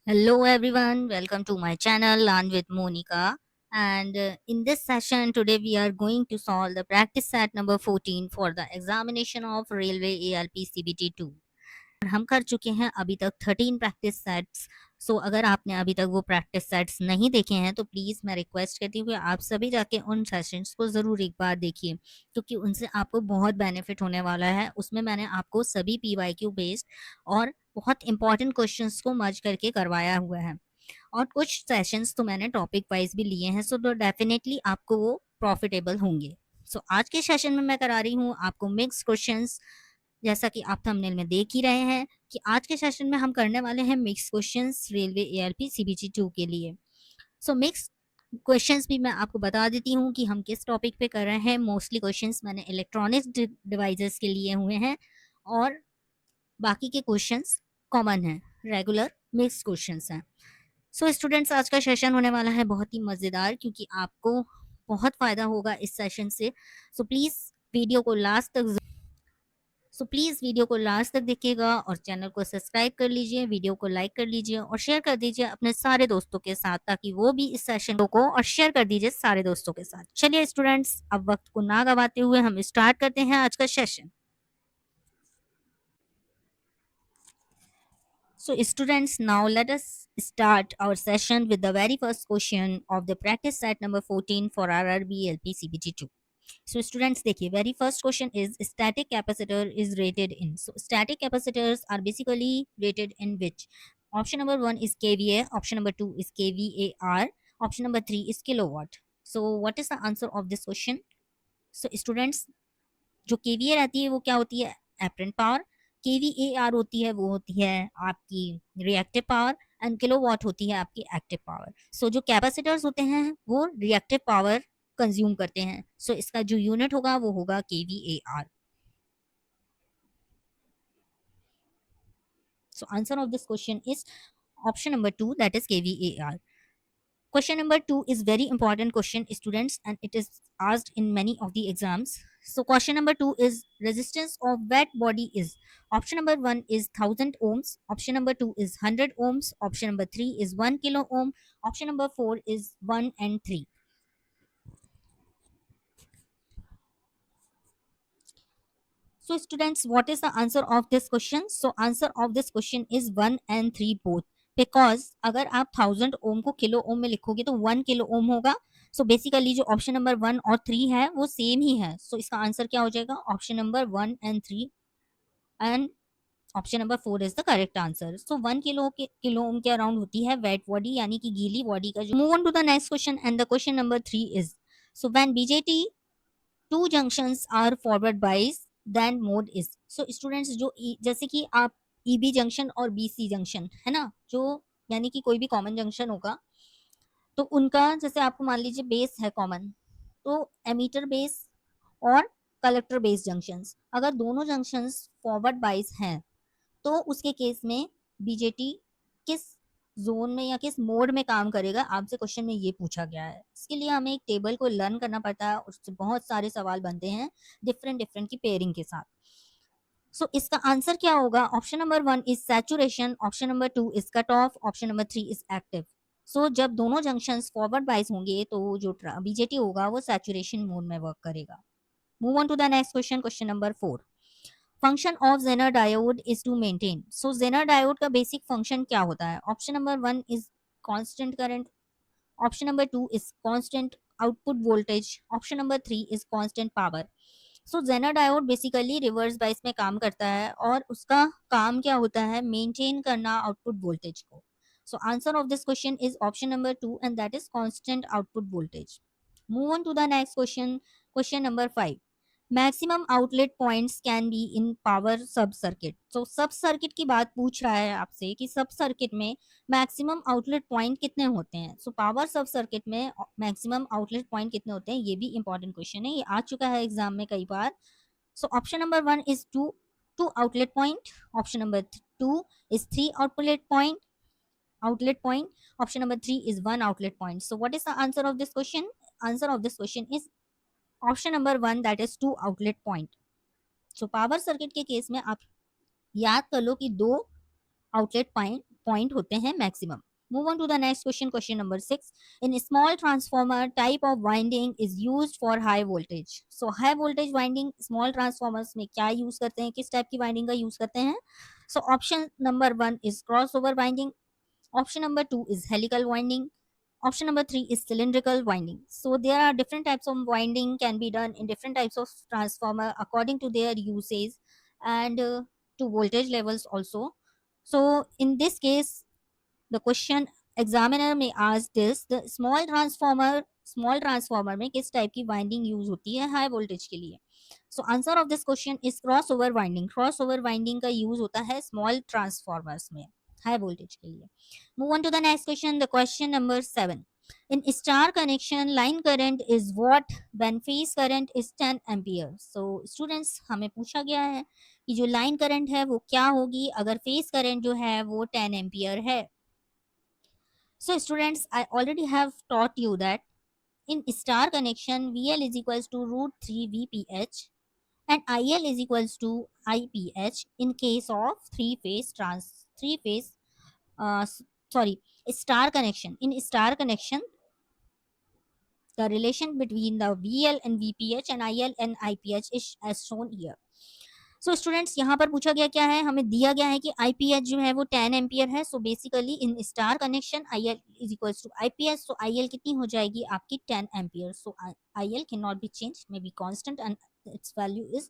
Hello everyone, welcome to my channel Learn with Monica. And in this session today we are going to solve the practice set number 14 for the examination of Railway ALP CBT 2. और हम कर चुके हैं अभी तक 13 practice sets. सो अगर आपने अभी तक वो प्रैक्टिस सेट्स नहीं देखे हैं तो प्लीज़ मैं रिक्वेस्ट करती हूँ कि आप सभी जाके उन सेशंस को ज़रूर एक बार देखिए, क्योंकि उनसे आपको बहुत बेनिफिट होने वाला है। उसमें मैंने आपको सभी PYQ बेस्ड और बहुत इंपॉर्टेंट क्वेश्चंस को मर्ज करके करवाया हुआ है, और कुछ सेशंस तो मैंने टॉपिक वाइज भी लिए हैं। सो तो डेफिनेटली आपको वो प्रॉफिटेबल होंगे। सो आज के सेशन में मैं करा रही हूँ आपको मिक्स क्वेश्चंस। जैसा कि आप थंबनेल में देख ही रहे हैं कि आज के सेशन में हम करने वाले हैं mix questions railway ARP CBT 2 के लिए। सो मिक्स क्वेश्चंस भी मैं आपको बता देती हूँ कि हम किस टॉपिक पे कर रहे हैं। मोस्टली क्वेश्चंस मैंने इलेक्ट्रॉनिक्स डिवाइसेस के लिए हुए हैं, और बाकी के क्वेश्चंस कॉमन हैं, रेगुलर मिक्स क्वेश्चंस हैं। सो स्टूडेंट्स, आज का सेशन होने वाला है बहुत ही मज़ेदार, क्योंकि आपको बहुत फ़ायदा होगा इस सेशन से। सो प्लीज़ वीडियो को लास्ट तक प्लीज़ वीडियो को लास्ट तक देखिएगा और चैनल को सब्सक्राइब कर लीजिए, वीडियो को लाइक कर लीजिए और शेयर कर दीजिए अपने सारे दोस्तों के साथ, ताकि वो भी इस सेशन को और शेयर कर दीजिए सारे दोस्तों के साथ। चलिए स्टूडेंट्स, अब वक्त को ना गवाते हुए हम स्टार्ट करते हैं आज का session. So students, now let us start our session with the very first question of the practice set number 14 for RRB LP CBT 2. So students, देखिए, very first question is static capacitor is rated in. So static capacitors are basically rated in which? Option number 1 is kVA, option number 2 is kVAR, option number 3 is kilowatt. So what is the answer of this question? So students, जो KVA रहती है वो क्या होती है? Apparent power. केवीएआर होती है वो होती है आपकी रिएक्टिव पावर, एंड किलोवाट होती है आपकी एक्टिव पावर। सो जो कैपेसिटर्स होते हैं वो रिएक्टिव पावर कंज्यूम करते हैं। सो इसका जो यूनिट होगा वो होगा KVAR. So answer of this question is option number 2, that is kVAR. Question number 2 is very important question, students, and it is asked in many of the exams. So question number 2 is resistance of wet body is. Option number 1 is 1000 ohms. Option number 2 is 100 ohms. Option number 3 is 1 kilo ohm. Option number 4 is 1 and 3. So students, what is the answer of this question? So answer of this question is 1 and 3 both. Because अगर आप 1000 ओम को kilo ohm में लिखोगे तो 1 kilo ohm होगा। So basically जो option number 1 और 3 है वो सेम ही है। सो इसका आंसर क्या हो जाएगा? Option number 1 and 3, and option number 4 is the correct answer. So 1 kilo ohm के अराउंड होती है वेट बॉडी, यानी कि गीली बॉडी का जो। Move on to the next question, and the question number 3 is, so when BJT two junctions are forward biased then mode is. So students, जो जैसे कि आप ईबी जंक्शन और बीसी जंक्शन है ना, जो यानी कि कोई भी कॉमन जंक्शन होगा, तो उनका जैसे आपको मान लीजिए बेस है कॉमन, तो एमीटर बेस और कलेक्टर बेस जंक्शंस, अगर दोनों जंक्शंस फॉरवर्ड बाइज हैं तो उसके केस में बीजेटी किस जोन में या किस मोड में काम करेगा, आपसे क्वेश्चन में ये पूछा गया है। इसके लिए हमें एक टेबल को लर्न करना पड़ता है, उससे बहुत सारे सवाल बनते हैं डिफरेंट डिफरेंट की पेयरिंग के साथ। सो इसका आंसर क्या होगा? Option number 1 is saturation, option number 2 is cut off, option number 3 is active. So जब दोनों जंक्शंस फॉरवर्ड बाइज होंगे तो जो बीजेटी होगा वो सैचुरेशन मोड में वर्क करेगा। Move on to the next question, question number 4। Function of zener diode is to maintain. So zener diode का बेसिक फंक्शन क्या होता है? Option number 1 is constant current, option number 2 is constant output voltage, option number 3 is constant power. So zener diode basically reverse bias में काम करता है, और उसका काम क्या होता है? मेंटेन करना आउटपुट वोल्टेज को। So answer of this question is option number 2, and that is constant output voltage. Move on to the next question, question number 5। Maximum outlet points can be in power sub circuit. तो sub circuit की बात पूछ रहा है आपसे कि सब circuit में मैक्सिमम आउटलेट पॉइंट कितने होते हैं। सो पावर सब सर्किट में मैक्सिमम आउटलेट पॉइंट कितने होते हैं, ये भी इंपॉर्टेंट क्वेश्चन है, ये आ चुका है एग्जाम में कई बार। So option number 1 is two outlet point, option number 2 is 3 outlet point, option number 3 is 1 outlet point. So what is the answer of this question? Answer of this question is option number 1, that is 2 outlet point. So power circuit के case में आप याद कर लो कि 2 outlet point point होते हैं maximum. Move on to the next question, question number 6. In a small transformer, type of winding is used for high voltage. So high voltage winding small transformers में क्या use करते हैं, किस type की winding का use करते हैं? So option number 1 is crossover winding. Option number 2 is helical winding. Option number 3 is cylindrical winding. So there are different types of winding can be done in different types of transformer according to their usage and to voltage levels also. So in this case, the question examiner may ask this, the small transformer में किस type की winding use होती है high voltage के लिए? So answer of this question is crossover winding. Crossover winding का use होता है स्मॉल ट्रांसफॉर्मर्स में हाई वोल्टेज के लिए. Move on to the next question, the question number 7. In star connection, line current is what when phase current is 10 ampere. So students, हमें पूछा गया है कि जो लाइन करंट है वो क्या होगी अगर फेस करंट जो है वो 10 एम्पियर है. So students, I already have taught you that in star connection, VL is equals to root 3 VPH and IL is equals to IPH in case of three phase uh, s- sorry star connection. In star connection, the relation between the VL and VPH and IL and IPH is as shown here. So students, यहाँ पर पूछा गया क्या है, हमें दिया गया है कि आईपीएच जो है वो 10 एम्पियर है. So basically in star connection I L is equals to IPH. So I L कितनी हो जाएगी आपकी 10 ampere. So I L can not be change, may be constant and its value is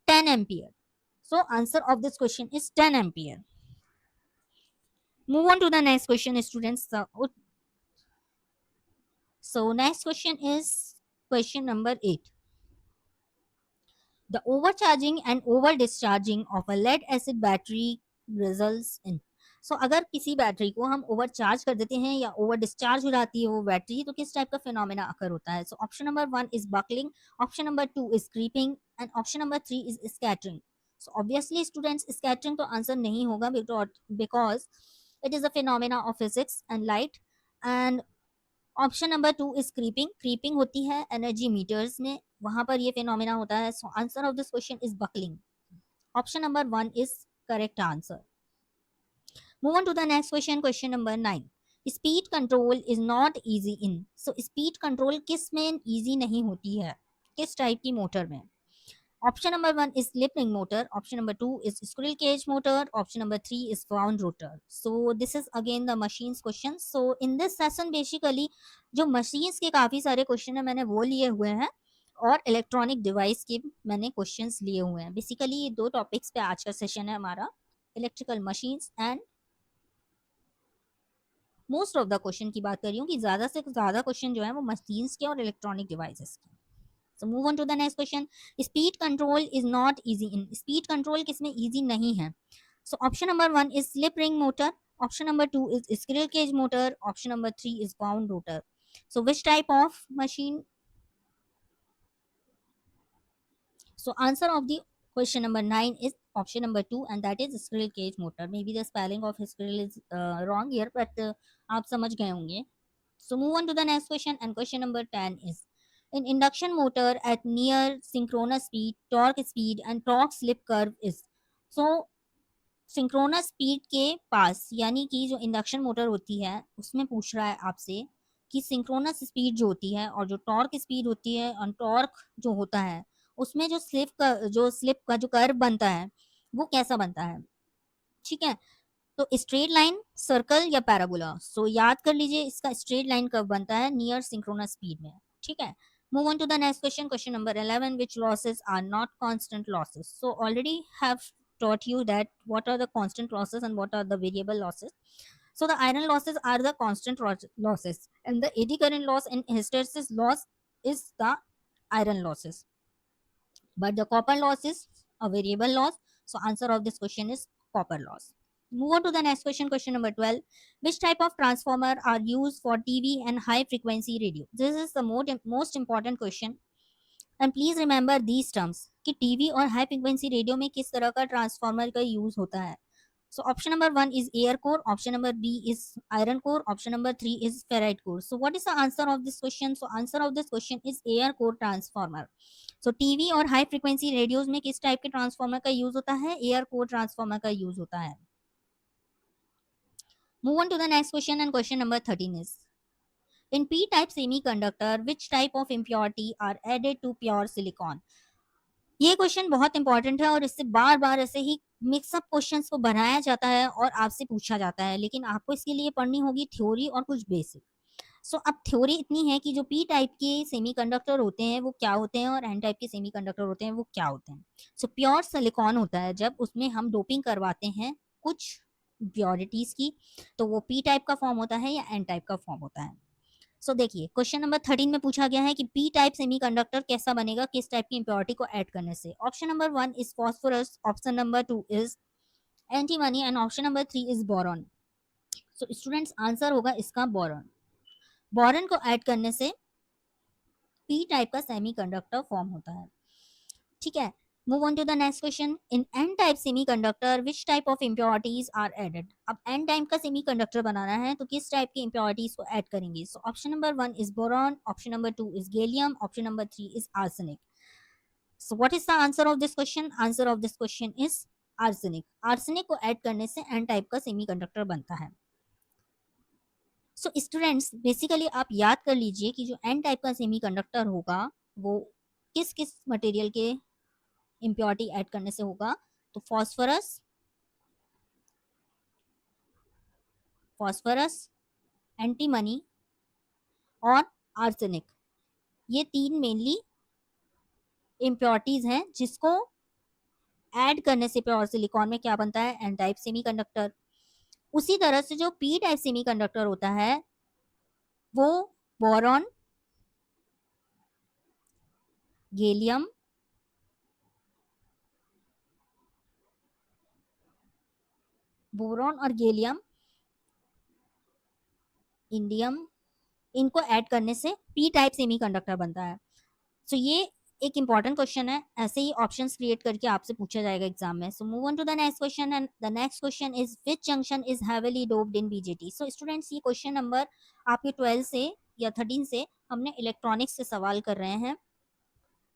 10 ampere. So answer of this question is 10 ampere. Move on to the next question, students. So next question is question number 8. The overcharging and over discharging of a lead acid battery results in. So अगर किसी battery को हम over charge कर देते हैं या over discharge हो जाती है वो बैटरी, तो किस टाइप का फिनोमेना अकर होता है? So option number 1 is buckling, option number 2 is creeping and option number 3 is scattering. So obviously students, scattering तो आंसर नहीं होगा because it is a phenomena of physics and light. And option number 2 is creeping. Creeping होती है energy metres में, वहां पर ये phenomena होता है. So answer of this question is buckling. Option number 1 is correct answer. Move on to the next question, question number 9. Speed control is not easy in. So speed control किस में easy नहीं होती है, किस type की motor में? Option number 1 is slip ring motor. Option number 2 is squirrel cage motor. Option number 3 is wound rotor. So this is again the machines question. So in this session basically जो machines के काफ़ी सारे question है मैंने वो लिए हुए हैं और इलेक्ट्रॉनिक डिवाइस के मैंने क्वेश्चंस लिए हुए हैं. बेसिकली ये दो टॉपिक्स पे आज का सेशन है हमारा, electrical machines and most of the question की बात कर रही हूँ कि ज़्यादा से ज़्यादा क्वेश्चन जो है वो मशीन्स के और इलेक्ट्रॉनिक डिवाइसेस के. So move on to the next question. Speed control is not easy in. Speed control किसमें easy नहीं है? So option number 1 is slip ring motor. Option number 2 is squirrel cage motor. Option number 3 is wound rotor. So which type of machine? So answer of the question number 9 is option number 2 and that is squirrel cage motor. Maybe the spelling of squirrel is wrong here, but आप समझ गए होंगे. So move on to the next question and question number 10 is in induction motor at near synchronous speed, torque speed and torque slip curve is. So synchronous speed के पास यानी कि जो induction motor होती है उसमें पूछ रहा है आपसे कि सिंक्रोनस स्पीड जो होती है और जो टॉर्क स्पीड होती है और टॉर्क जो होता है उसमें जो स्लिप का जो कर्व बनता है वो कैसा बनता है. ठीक है, तो स्ट्रेट लाइन, सर्कल या पैराबोला. सो याद कर लीजिए इसका स्ट्रेट लाइन कब बनता है, नियर सिंक्रोनस स्पीड में. ठीक है, move on to the next question, question number 11. Which losses are not constant losses? So already have taught you that what are the constant losses and what are the variable losses. So the iron losses are the constant losses and the eddy current loss and hysteresis loss is the iron losses, but the copper loss is a variable loss. So answer of this question is copper loss. Move on to the next question, question number 12. Which type of transformer are used for TV and high frequency radio? This is the most important question. And please remember these terms कि TV और high frequency radio में किस तरह का transformer का use होता है. So option number 1 is air core, option number B is iron core, option number 3 is ferrite core. So what is the answer of this question? So answer of this question is air core transformer. So TV और high frequency radios में किस type के transformer का use होता है? Air core transformer का use होता है. Move on to the next question, and question number 13 is, in p-type semiconductor which type of impurity are added to pure silicon? ये क्वेश्चन बहुत इंपॉर्टेंट है और इससे बार बार ऐसे ही मिक्सअप क्वेश्चंस को बनाया जाता है और आपसे पूछा जाता है, लेकिन आपको इसके लिए पढ़नी होगी थ्योरी और कुछ बेसिक। सो अब थ्योरी इतनी है कि जो पी टाइप के सेमीकंडक्टर होते हैं वो क्या होते हैं और एन टाइप के सेमीकंडक्टर होते हैं वो क्या होते हैं। सो प्योर सिलिकॉन होता है जब उसमें हम डोपिंग करवाते हैं कुछ प्योरिटीज की, तो वो पी टाइप का फॉर्म होता है या एन टाइप का फॉर्म होता है। सो देखिए क्वेश्चन नंबर 13 में पूछा गया है कि पी टाइप सेमीकंडक्टर कैसा बनेगा किस टाइप की इंप्योरिटी को ऐड करने से। Option number 1 is phosphorus, option number 2 is antimony and option number 3 is boron. So students answer होगा इसका बोरॉन। बोरॉन को ऐड करने से पी टाइप का सेमीकंडक्टर फॉर्म होता है। ठीक है, move on to the next question, in N type semiconductor which type of impurities are added. अब एन टाइप का सेमीकंडक्टर बनाना है तो किस टाइप की इम्प्योरिटीज को ऐड करेंगे। सो option number 1 is boron, option number 2 is gallium, option number 3 is arsenic. So what is the answer of this question? Answer of this question is arsenic. Arsenic को add करने से N type का semiconductor बनता है। So students basically आप याद कर लीजिए कि जो एन टाइप का सेमीकंडक्टर होगा वो किस किस मटेरियल के इम्प्योरिटी ऐड करने से होगा। तो फॉस्फोरस, फॉस्फोरस, एंटीमनी और आर्सेनिक, ये तीन मेनली इम्प्योरिटीज हैं जिसको ऐड करने से प्योर सिलिकॉन में क्या बनता है, एन टाइप सेमीकंडक्टर। उसी तरह से जो पी टाइप सेमीकंडक्टर होता है वो बोरॉन, गैलियम, बोरॉन और गैलियम, इंडियम, इनको ऐड करने से पी टाइप सेमीकंडक्टर बनता है। सो ये एक इंपॉर्टेंट क्वेश्चन है, ऐसे ही ऑप्शंस क्रिएट करके आपसे पूछा जाएगा एग्जाम में। So move on to the next question, and the next question is which junction is heavily doped in BJT. So students ये क्वेश्चन नंबर आपके 12 से या 13 से हमने इलेक्ट्रॉनिक्स से सवाल कर रहे हैं।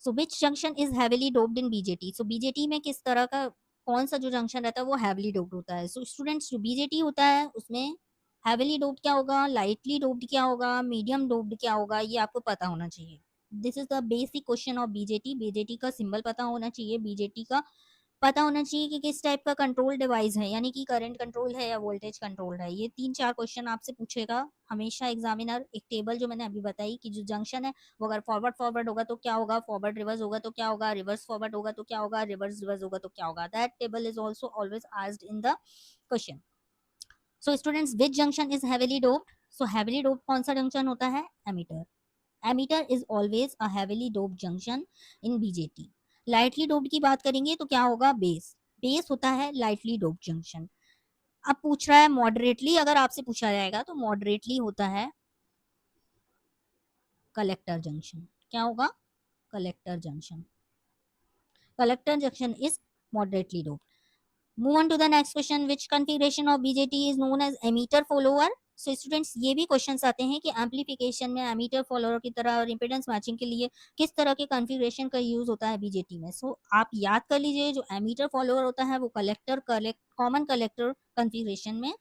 So which junction is heavily doped in BJT. So BJT में किस तरह का कौन सा जो जंक्शन रहता है वो हेवीली डोप्ड होता है। सो स्टूडेंट्स जो बीजेटी होता है उसमें हेवीली डोप्ड क्या होगा, लाइटली डोप्ड क्या होगा, मीडियम डोप्ड क्या होगा, ये आपको पता होना चाहिए। This is the basic question of BJT. BJT का सिंबल पता होना चाहिए, बीजेटी का पता होना चाहिए कि किस टाइप का कंट्रोल डिवाइस है, यानी कि करंट कंट्रोल है या वोल्टेज कंट्रोल है। ये 3-4 क्वेश्चन आपसे पूछेगा हमेशा एग्जामिनर। एक टेबल जो मैंने अभी बताई कि जो जंक्शन है वो अगर फॉरवर्ड फॉरवर्ड होगा तो क्या होगा, फॉरवर्ड रिवर्स होगा तो क्या होगा, रिवर्स फॉरवर्ड होगा तो क्या होगा, रिवर्स रिवर्स होगा तो क्या होगा। That table is also always asked in the question. So students which junction is heavily doped. So heavily doped कौन सा जंक्शन होता है, emitter. Emitter is always a heavily doped junction in BJT. Lightly doped की बात करेंगे तो क्या होगा, बेस। बेस होता है लाइटली डोप्ड जंक्शन। अब पूछ रहा है मॉडरेटली, अगर आपसे पूछा जाएगा तो मॉडरेटली होता है कलेक्टर जंक्शन। क्या होगा, collector junction. Collector junction is moderately doped. Move on to the next question, which configuration of BJT is known as emitter follower. So students ये भी क्वेश्चंस आते हैं कि एम्पलीफिकेशन में एमीटर फॉलोअर की तरह और इंपेडेंस मैचिंग के लिए किस तरह के कॉन्फ़िगरेशन का यूज होता है बीजेटी में। सो आप याद कर लीजिए जो एमीटर फॉलोअर होता है वो कलेक्टर कॉमन कलेक्टर कॉन्फ़िगरेशन में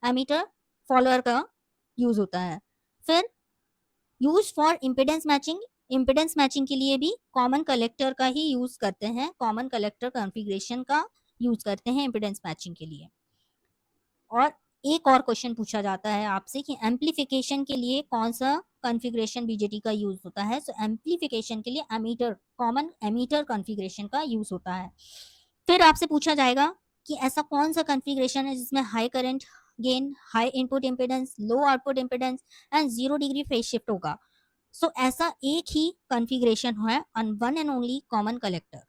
एमीटर फॉलोअर का यूज होता है। फिर use for impedance matching, impedance matching के लिए भी कॉमन कलेक्टर का ही यूज करते हैं, कॉमन कलेक्टर कॉन्फ़िगरेशन का यूज करते हैं इम्पेडेंस मैचिंग के लिए। और एक और क्वेश्चन पूछा जाता है आपसे कि एम्पलीफिकेशन के लिए कौन सा कॉन्फ़िगरेशन बीजेटी का यूज होता है। सो एम्पलीफिकेशन के लिए एमीटर, कॉमन एमीटर कॉन्फ़िगरेशन का यूज होता है। फिर आपसे पूछा जाएगा कि ऐसा कौन सा कॉन्फ़िगरेशन है जिसमें high current gain, high input impedance, low output impedance and 0 degree phase shift होगा। सो ऐसा एक ही कॉन्फ़िगरेशन है one and only common collector.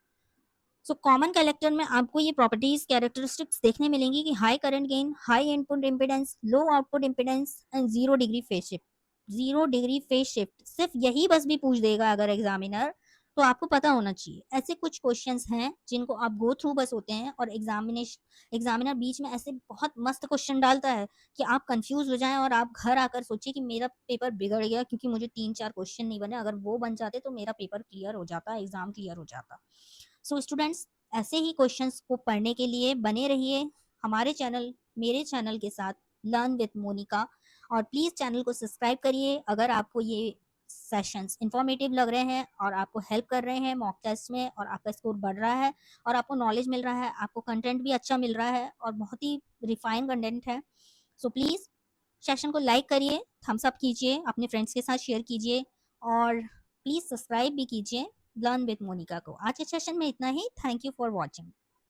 So common collector में आपको ये प्रॉपर्टीज कैरेक्टरिस्टिक्स देखने मिलेंगी कि high current gain, high input impedance, low output impedance and 0 degree phase shift. 0 degree phase shift सिर्फ यही बस भी पूछ देगा अगर एग्जामिनर, तो आपको पता होना चाहिए। ऐसे कुछ क्वेश्चंस हैं जिनको आप गो थ्रू बस होते हैं और एग्जामिनर बीच में ऐसे बहुत मस्त क्वेश्चन डालता है कि आप कंफ्यूज हो जाएं और आप घर आकर सोचिए कि मेरा पेपर बिगड़ गया क्योंकि मुझे 3-4 क्वेश्चन नहीं बने, अगर वो बन जाते तो मेरा पेपर क्लियर हो जाता, एग्जाम क्लियर हो जाता। सो स्टूडेंट्स ऐसे ही क्वेश्चंस को पढ़ने के लिए बने रहिए हमारे चैनल, मेरे चैनल के साथ। Learn with Monica. और प्लीज़ चैनल को सब्सक्राइब करिए अगर आपको ये सेशंस इन्फॉर्मेटिव लग रहे हैं और आपको हेल्प कर रहे हैं मॉक टेस्ट में, और आपका स्कोर बढ़ रहा है और आपको नॉलेज मिल रहा है, आपको कंटेंट भी अच्छा मिल रहा है और बहुत ही रिफाइन कंटेंट है। सो प्लीज़ सेशन को लाइक करिए, थम्स अप कीजिए, अपने फ्रेंड्स के साथ शेयर कीजिए और प्लीज़ सब्सक्राइब भी कीजिए लर्न विद मोनिका को। आज के सेशन में इतना ही। Thank you for watching.